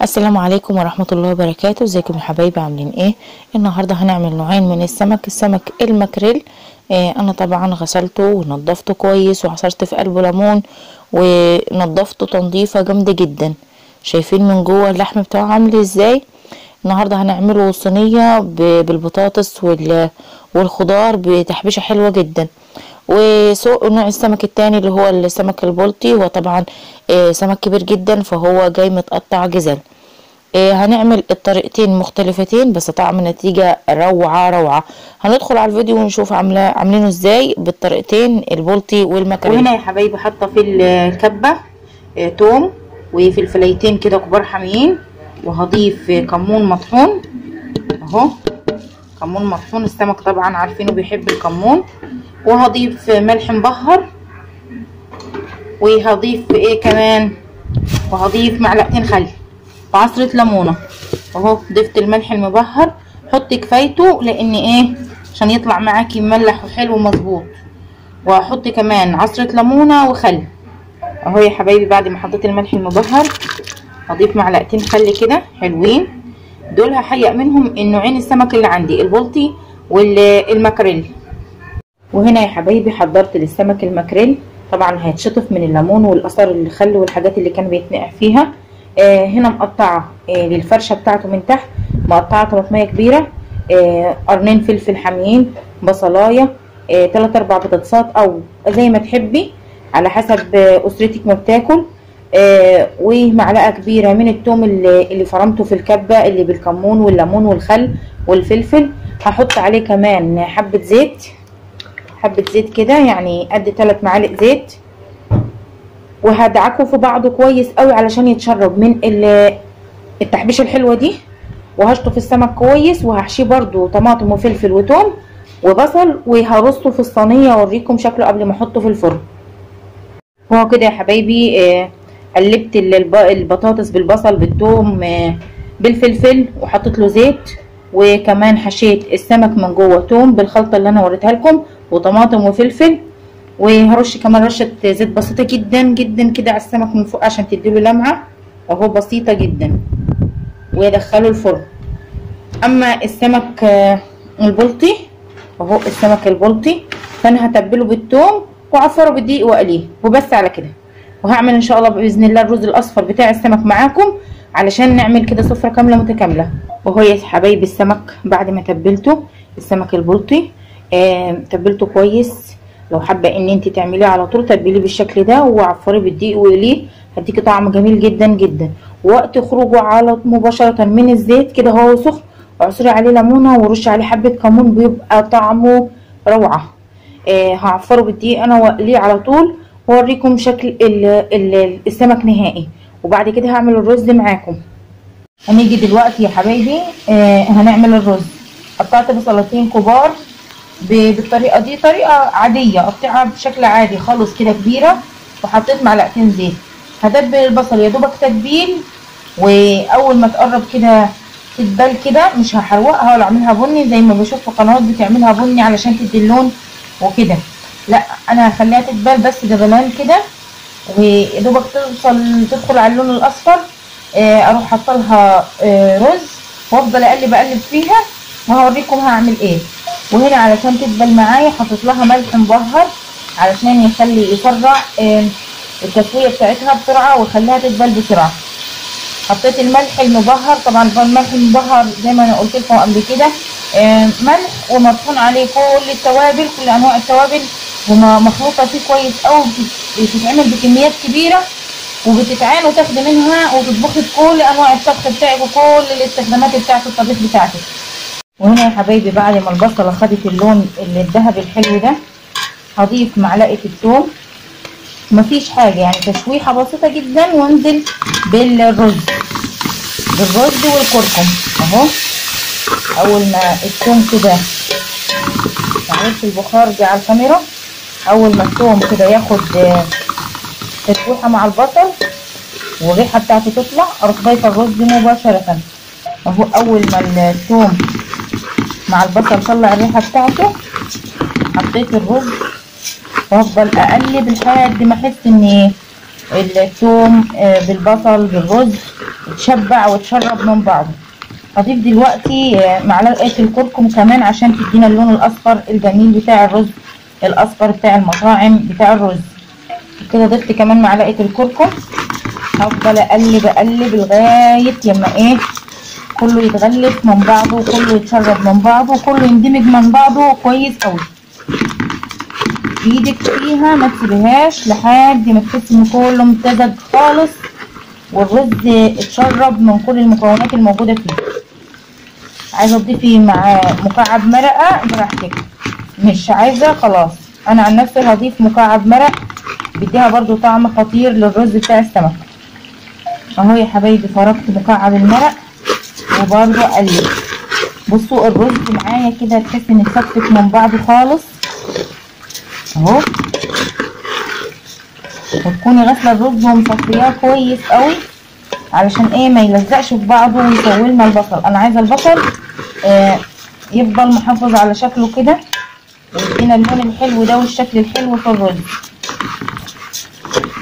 السلام عليكم ورحمة الله وبركاته. ازيكم يا حبايبي، عاملين ايه؟ النهاردة هنعمل نوعين من السمك الماكريل. انا طبعا غسلته ونضفته كويس وعصرت في قلبه ليمون ونضفته تنظيفة جامدة جدا. شايفين من جوه اللحم بتاعه عامل ازاي؟ النهاردة هنعمله صينية بالبطاطس والخضار بتحبيشة حلوة جدا. وسوق نوع السمك التاني اللي هو السمك البلطي، هو طبعا سمك كبير جدا فهو جاي متقطع جزل. هنعمل الطريقتين مختلفتين بس طعم النتيجة روعة. هندخل على الفيديو ونشوف عاملينه ازاي بالطريقتين البلطي والمكرونة. وهنا يا حبايبي حاطه في الكبة توم وفلفلايتين كده كبار حاميين، وهضيف كمون مطحون اهو، كمون مطحون، السمك طبعا عارفينه بيحب الكمون. وهضيف ملح مبهر، وهضيف ايه كمان، وهضيف معلقتين خل وعصرة ليمونة اهو. ضفت الملح المبهر، حطي كفايته لان ايه عشان يطلع معاكي مملح وحلو مظبوط. وهحط كمان عصرة ليمونة وخل اهو يا حبايبي. بعد ما حطيت الملح المبهر هضيف معلقتين خل كده حلوين، دول هحيق منهم النوعين السمك اللي عندي، البلطي والماكريل. وهنا يا حبايبي حضرت للسمك الماكريل، طبعا هيتشطف من الليمون والاثار الخل والحاجات اللي كان بيتنقع فيها. هنا مقطعه للفرشه بتاعته من تحت، مقطعه طماطميه كبيره، قرنين فلفل حاميين، بصلايه، 3-4 بطاطسات او زي ما تحبي على حسب اسرتك ما بتاكل، ومعلقه كبيره من الثوم اللي فرمته في الكبه اللي بالكمون والليمون والخل والفلفل. هحط عليه كمان حبه زيت كده، يعني قد 3 معالق زيت، وهدعكه في بعضه كويس قوي علشان يتشرب من التحبيشه الحلوه دي. وهشطف السمك كويس، وهحشيه برده طماطم وفلفل وتوم وبصل، وهرصه في الصينيه اوريكم شكله قبل ما احطه في الفرن. وهو كده يا حبايبي قلبت البطاطس بالبصل بالثوم بالفلفل، وحطيت له زيت، وكمان حشيت السمك من جوه توم بالخلطه اللي انا وريتها لكم وطماطم وفلفل. وهرش كمان رشه زيت بسيطه جدا كده على السمك من فوق عشان تديله لمعه اهو، بسيطه جدا، وادخله الفرن. اما السمك البلطي اهو، السمك البلطي فانا هتبله بالثوم واعفره بالدقيق واقليه وبس على كده. وهعمل ان شاء الله باذن الله الرز الاصفر بتاع السمك معاكم علشان نعمل كده سفره كامله متكامله. وهو يا حبايبي السمك بعد ما تبلته، السمك البلطي تبلته كويس. لو حابه ان انت تعمليه على طول تبليه بالشكل ده وعفريه بالدقيق واقليه، هديكي طعم جميل جدا. وقت خروجه على مباشره من الزيت كده هو سخن، اعصري عليه ليمونه ورش عليه حبه كمون، بيبقى طعمه روعه. هعفره بالدقيق انا واقليه على طول، واوريكم شكل السمك نهائي. وبعد كده هعمل الرز معاكم. هنيجي دلوقتي يا حبايبي هنعمل الرز. قطعت بصلتين كبار بالطريقه دي، طريقه عاديه قطعها بشكل عادي خالص كده كبيره، وحطيت معلقتين زيت. هدبل البصل يا دوبك تتبيل، واول ما تقرب كده تتبل كده مش هحروقها ولا اعملها بني زي ما بشوف في قنوات بتعملها بني علشان تدي اللون وكده، لا انا هخليها تتبال بس دبلان كده، ويا دوبك تدخل على اللون الاصفر. اروح حاطه لها رز وافضل اقلب فيها، وهوريكم هعمل ايه. وهنا علشان تتبل معايا حطيت لها ملح مبهر علشان يسرع التسويه بتاعتها بسرعه ويخليها تتبل بسرعه. حطيت الملح المبهر، طبعا الملح المبهر زي ما انا قلت لكم قبل كده ملح ومطحون عليه كل التوابل، كل انواع التوابل ومخلوطه فيه كويس قوي، بتتعمل بكميات كبيره وبتتعان وتاخدي منها وتطبخي بكل انواع الطبخ بتاعك وكل الاستخدامات بتاعه الطبيخ بتاعتك. وهنا يا حبايبي بعد ما البصله خدت اللون الذهبي الحلو ده، هضيف معلقه الثوم، مفيش حاجه يعني تشويحه بسيطه جدا، وانزل بالرز والكركم اهو. اول ما الثوم كده معلش البخار دي على الكاميرا، اول ما الثوم كده ياخد تشويحه مع البصل والريحه بتاعته تطلع، اروح ضايفه الرز مباشره اهو. اول ما الثوم مع البصل طلع الريحه بتاعته حطيت الرز، وافضل اقلب لحد ما احس ان الثوم بالبصل بالرز تشبع وتشرب من بعضه. هضيف دلوقتي معلقه الكركم كمان عشان تدينا اللون الاصفر الجميل بتاع الرز الاصفر بتاع المطاعم بتاع الرز. كده ضفت كمان معلقه الكركم. هفضل اقلب لغايه لما كله يتغلف من بعضه وكله يتشرب من بعضه وكله يندمج من بعضه كويس قوي. ايدك فيها ما تسيبيهاش لحد ما تحس ان كله امتزج خالص والرز اتشرب من كل المكونات الموجوده فيه. عايزه تضيفي مع مكعب مرقه براحتك، مش عايزه خلاص. انا عن نفسي هضيف مكعب مرق بيديها برضو طعم خطير للرز بتاع السمك. اهو يا حبايبي فرقت مكعب المرق وبرضو اقلب. بصوا الرز معايا كده تحس ان اتفتفت من بعضه خالص اهو. وتكوني غاسله الرز ومصفياه كويس قوي علشان ما يلزقش في بعضه ويسويلنا البصل. انا عايزه البصل يفضل محافظ على شكله كده ويدينا اللون الحلو ده والشكل الحلو في الرز.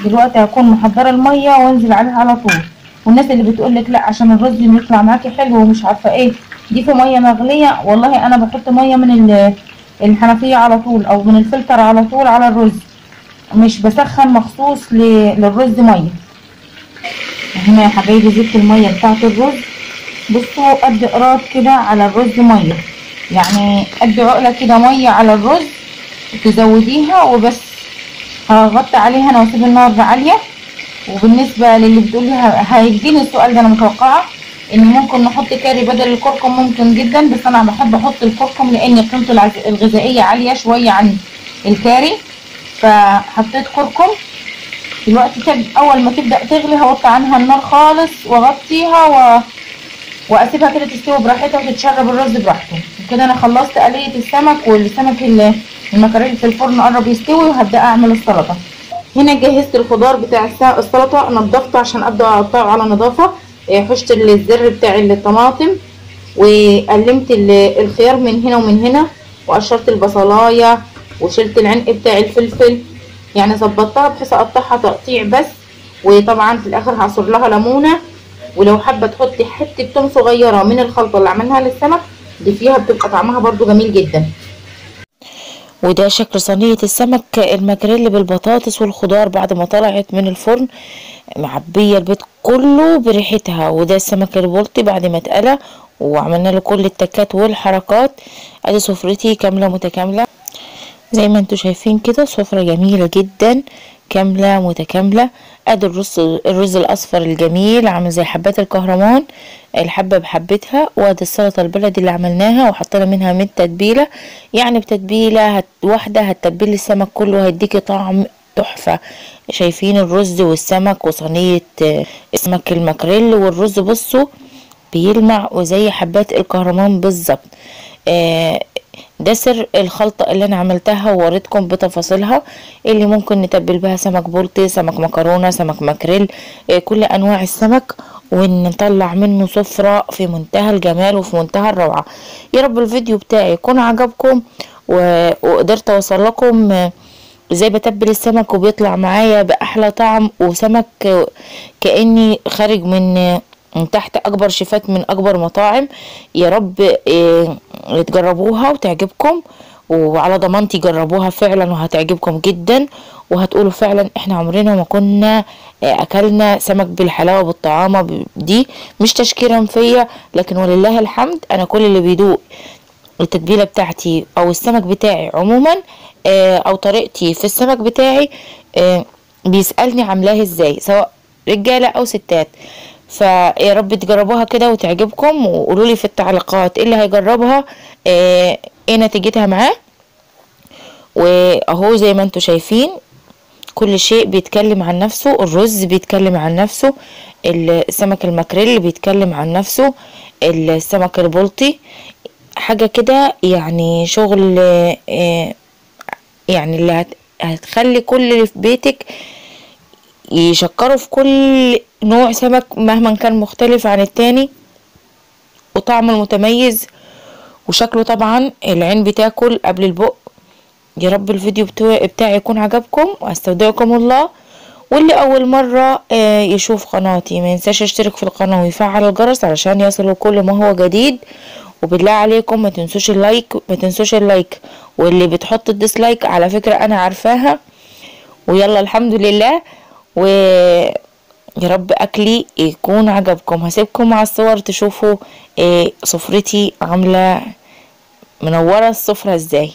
دلوقتي هكون محضره الميه وانزل عليها على طول. والناس اللي بتقولك لا عشان الرز يطلع معاكي حلو ومش عارفه دي في ميه مغليه، والله انا بحط ميه من الحنفيه على طول او من الفلتر على طول على الرز، مش بسخن مخصوص للرز ميه. هنا يا حبايبي زدت الميه بتاعت الرز. بصوا قد قراب كده على الرز ميه، يعني قد عقله كده ميه على الرز تزوديها وبس. هغطي عليها انا واسيب النار عاليه. وبالنسبه للي بتقولي هيجيني السؤال ده، انا متوقعه ان ممكن نحط كاري بدل الكركم، ممكن جدا، بس انا بحب احط الكركم لان قيمته الغذائيه عاليه شويه عن الكاري، فحطيت كركم. دلوقتي اول ما تبدا تغلي هوطي عنها النار خالص واغطيها واسيبها كده تستوي براحتها وتتشرب الرز براحته. وكده انا خلصت قليه السمك، والسمك المكاريل في الفرن قرب يستوي وهبدا اعمل السلطه. هنا جهزت الخضار بتاع السلطه، نضفته عشان ابدا اقطعه على نظافه. حشت الزر بتاع الطماطم وقلمت الخيار من هنا ومن هنا، وقشرت البصلايه وشلت العنق بتاع الفلفل، يعني ظبطتها بحيث اقطعها تقطيع بس. وطبعا في الاخر هعصر لها ليمونه، ولو حابه تحطي حته توم صغيره من الخلطه اللي عملناها للسمك ضيفيها، بتبقى طعمها برده جميل جدا. وده شكل صينيه السمك المكريل بالبطاطس والخضار بعد ما طلعت من الفرن، معبيه البيت كله بريحتها. وده السمك البلطي بعد ما اتقلى وعملنا له كل التكات والحركات. ادي سفرتي كامله متكامله زي ما انتوا شايفين كده، سفرة جميلة جدا كاملة متكاملة. ادي الرز الاصفر الجميل عامل زي حبات الكهرمان، الحبة بحبتها. وادي السلطة البلدي اللي عملناها وحطينا منها من تتبيلة، يعني بتتبيلة واحدة هتتبلي السمك كله هيديكي طعم تحفة. شايفين الرز والسمك وصينية السمك المكريل، والرز بصوا بيلمع وزي حبات الكهرمان بالظبط. ده سر الخلطة اللي انا عملتها ووريتكم بتفاصيلها، اللي ممكن نتبل بها سمك بلطي، سمك مكرونة، سمك مكريل، كل انواع السمك، ونطلع منه سفرة في منتهى الجمال وفي منتهى الروعة. يا رب الفيديو بتاعي يكون عجبكم وقدرت اوصل لكم ازاي بتبل السمك وبيطلع معايا باحلى طعم، وسمك كأني خارج من تحت اكبر شيفات من اكبر مطاعم. يا رب تجربوها وتعجبكم، وعلى ضمانتي جربوها فعلا وهتعجبكم جدا، وهتقولوا فعلا احنا عمرنا ما كنا اكلنا سمك بالحلاوه بالطعامه دي. مش تشكيرا فيا، لكن ولله الحمد انا كل اللي بيدوق التتبيله بتاعتي او السمك بتاعي عموما او طريقتي في السمك بتاعي بيسالني عاملاه ازاي، سواء رجاله او ستات. فيا رب تجربوها كده وتعجبكم، وقولوا لي في التعليقات اللي هيجربها ايه نتيجتها معاه. واهو زي ما انتوا شايفين كل شيء بيتكلم عن نفسه. الرز بيتكلم عن نفسه، السمك المكريل بيتكلم عن نفسه، السمك البلطي حاجة كده يعني شغل يعني اللي هتخلي كل اللي في بيتك يشكروا في كل نوع سمك مهما كان مختلف عن التاني، وطعمه المتميز وشكله طبعا العين بتاكل قبل البق. يا رب الفيديو بتاعي يكون عجبكم، واستودعكم الله، واللي اول مرة يشوف قناتي ما ينساش يشترك في القناة ويفعل الجرس علشان يصلوا كل ما هو جديد. وبالله عليكم ما تنسوش اللايك، واللي بتحط الديسلايك على فكرة انا عارفاها. ويلا الحمد لله، ويا رب اكلي يكون عجبكم. هسيبكم مع الصور تشوفوا سفرتي عاملة منورة السفرة ازاي.